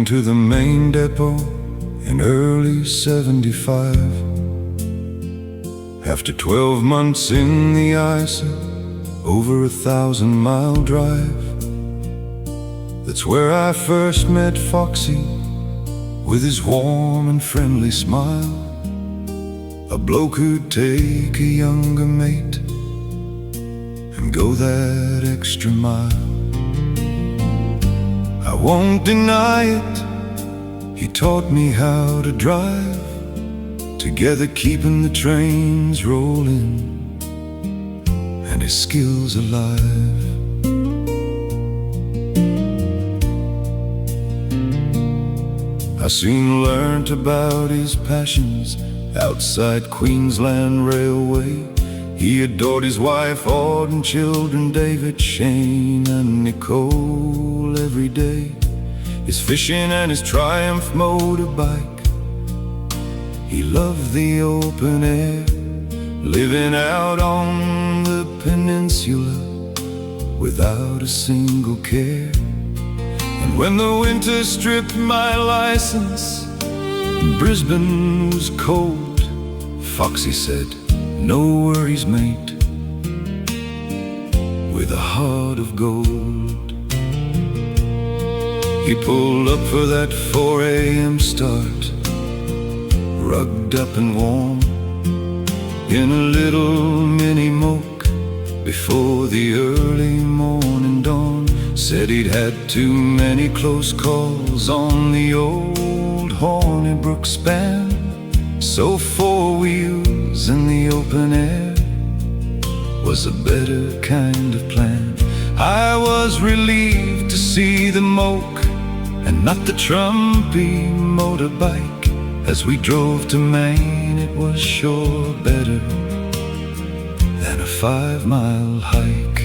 to the main depot in early '75. After 12 months in the ice, over 1,000-mile drive, that's where I first met Foxy, with his warm and friendly smile. A bloke who'd take a younger mate and go that extra mile. I won't deny it, he taught me how to drive, together keeping the trains rolling and his skills alive. I soon learnt about his passions outside Queensland Railway. He adored his wife, Aud, and children, David, Shane, and Nicole every day. His fishing and his Triumph motorbike. He loved the open air, living out on the peninsula without a single care. And when the winter stripped my license and Brisbane was cold, Foxy said, "No worries, mate," with a heart of gold. He pulled up for that 4 a.m. start, rugged up and warm, in a little mini moke before the early morning dawn. Said he'd had too many close calls on the old Hornibrook span, so 4 wheels in the open air was a better kind of plan. I was relieved to see the moke and not the Trumpy motorbike. As we drove to Maine, it was sure better than a 5-mile hike.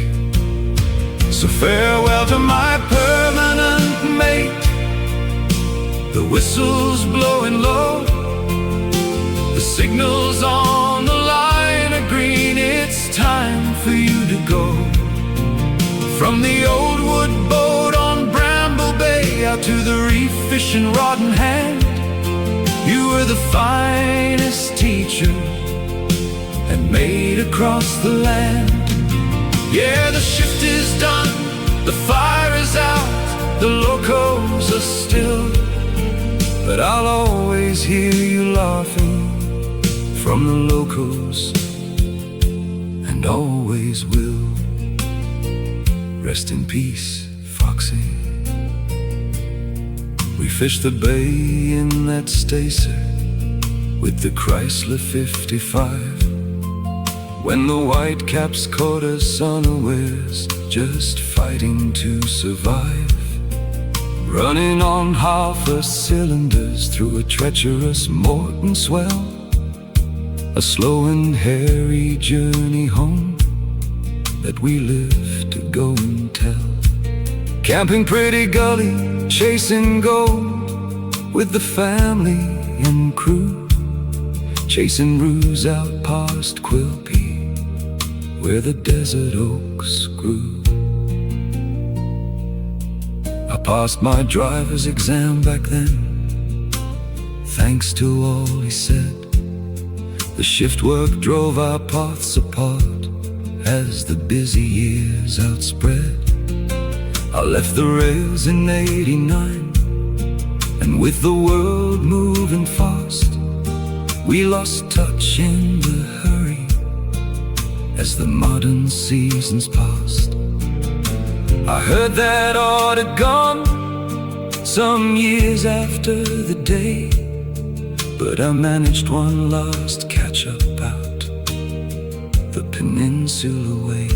So farewell to my permanent mate, the whistle's blowing low, the signal's on the line are green, it's time for you to go. From the old wood boat on Bramble Bay out to the reef fishing rod in hand, you were the finest teacher and mate across the land. Yeah, the shift is done, the fire is out, the locos are still, but I'll always hear you laughing from the locos, and always will. Rest in peace, Foxy. We fished the bay in that stacer with the Chrysler 55, when the Whitecaps caught us unawares, just fighting to survive. Running on half a cylinders through a treacherous Morton swell, a slow and hairy journey home that we lived to go and tell. Camping Pretty Gully, chasing gold with the family and crew, chasing roos out past Quilpie, where the desert oaks grew. I passed my driver's exam back then, thanks to all he said. The shift work drove our paths apart as the busy years outspread. I left the rails in '89, and with the world moving fast, we lost touch in the hurry as the modern seasons passed. I heard that Aud had gone some years after the day, but I managed one last catch-up out the peninsula way.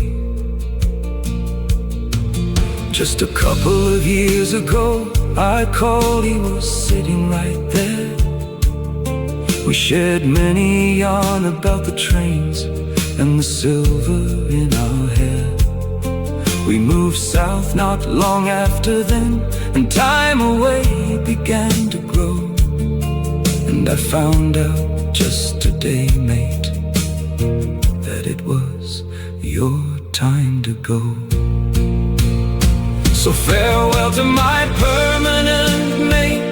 Just a couple of years ago, I called, he was sitting right there. We shared many yarn about the trains and the silver in our hair. We moved south not long after then, and time away began to grow. And I found out just today, mate, that it was your time to go. So farewell to my permanent mate,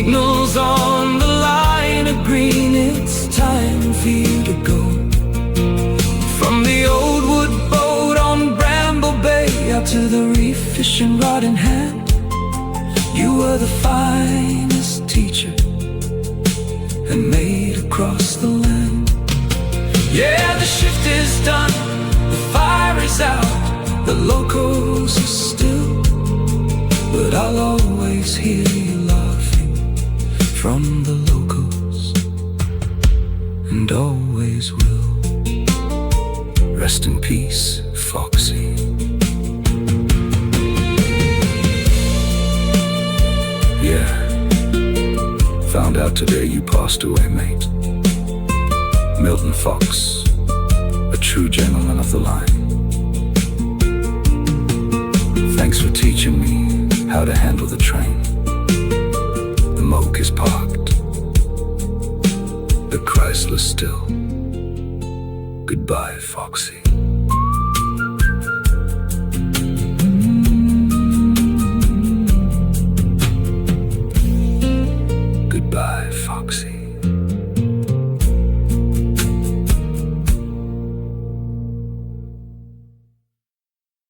Signals on the line are green, it's time for you to go. From the old wood boat on Bramble Bay out to the reef, fishing rod in hand, you were the finest teacher and made across the land. Yeah, the shift is done, the fire is out, the locals are still, but I'll always hear you laughing from the locals, and always will. Rest in peace, Foxy. Yeah, found out today you passed away, mate. Milton Fox, a true gentleman of the line. Thanks for teaching me how to handle the train. The Moke is parked, the Chrysler still. Goodbye, Foxy.